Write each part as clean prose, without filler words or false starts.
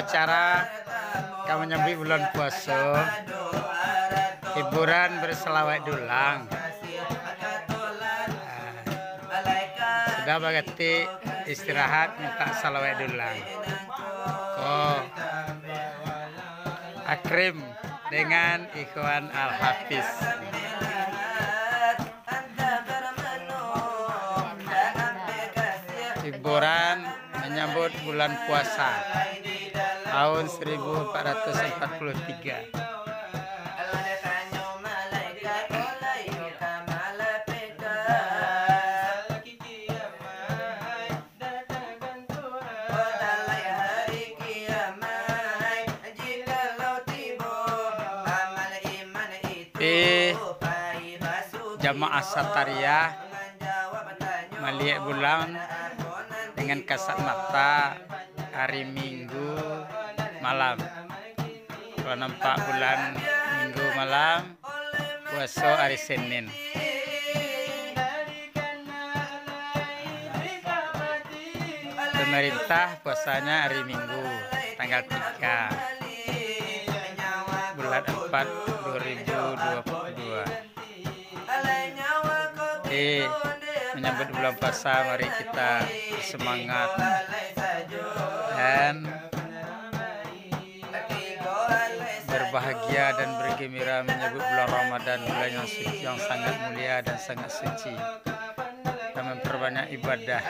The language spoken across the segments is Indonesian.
upacara kami menyambut bulan puasa, hiburan berselawat dulang. Sudah bagati istirahat minta salawat dulang. Akrim dengan Ikhwan Al-Hafiz. Hiburan menyambut bulan puasa tahun 1443. Jamaah Satariyah melihat bulan dengan kasat mata hari Minggu malam. Kalau nampak bulan Minggu malam, puasa hari Senin. Pemerintah puasanya hari Minggu tanggal 3 bulan 4 2022. Menyambut bulan puasa, mari kita semangat dan berbahagia dan bergembira menyambut bulan Ramadan, bulan yang suci, yang sangat mulia dan sangat suci, dan memperbanyak ibadah.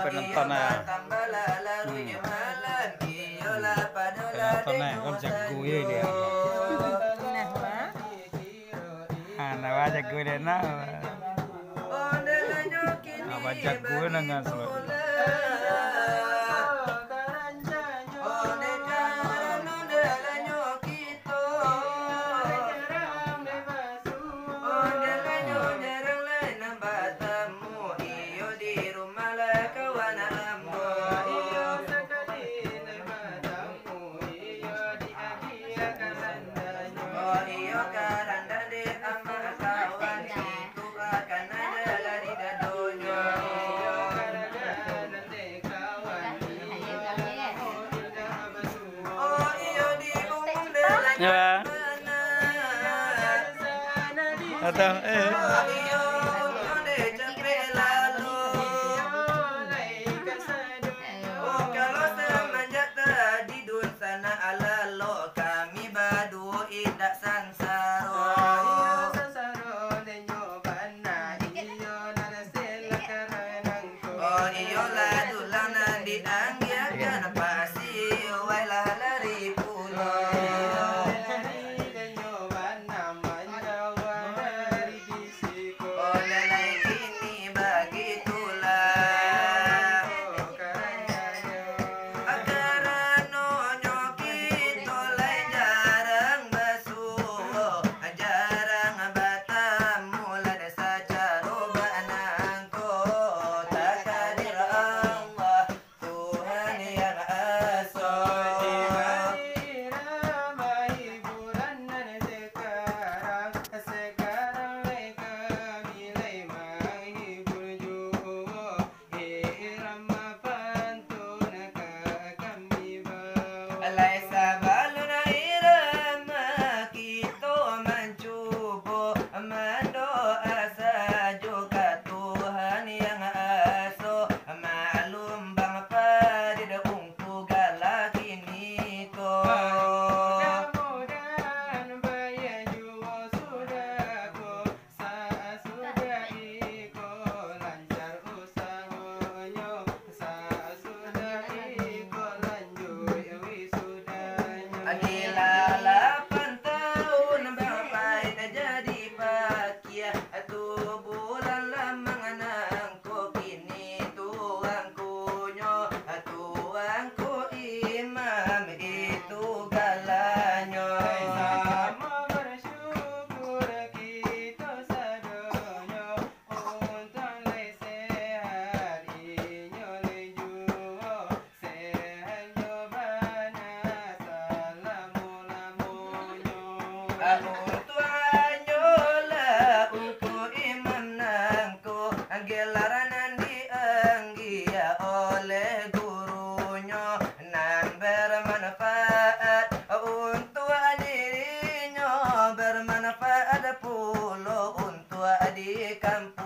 Penontonnya kan jago ya dia. Nawa jago dia nawa jago dengan selalu. Ya. Atau imam itu galanya.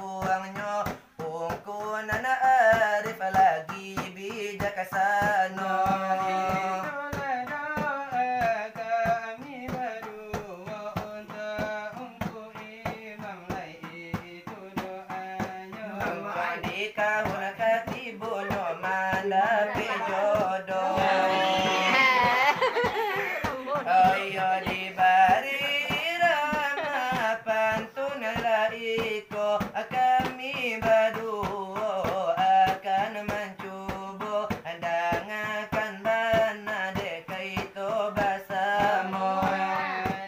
beruangnya ungkun anak arif lagi bijaksana. Kami berdua akan mencuba dangakan bana deka itu bersama.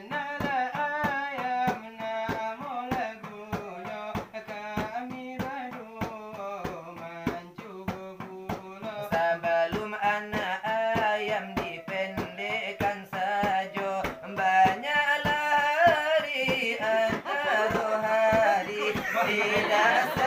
Nala ayam namu lagunya kami berdua mencuba pula. Sebelum anak ayam dipendekkan saja banyak lari antara hari tidak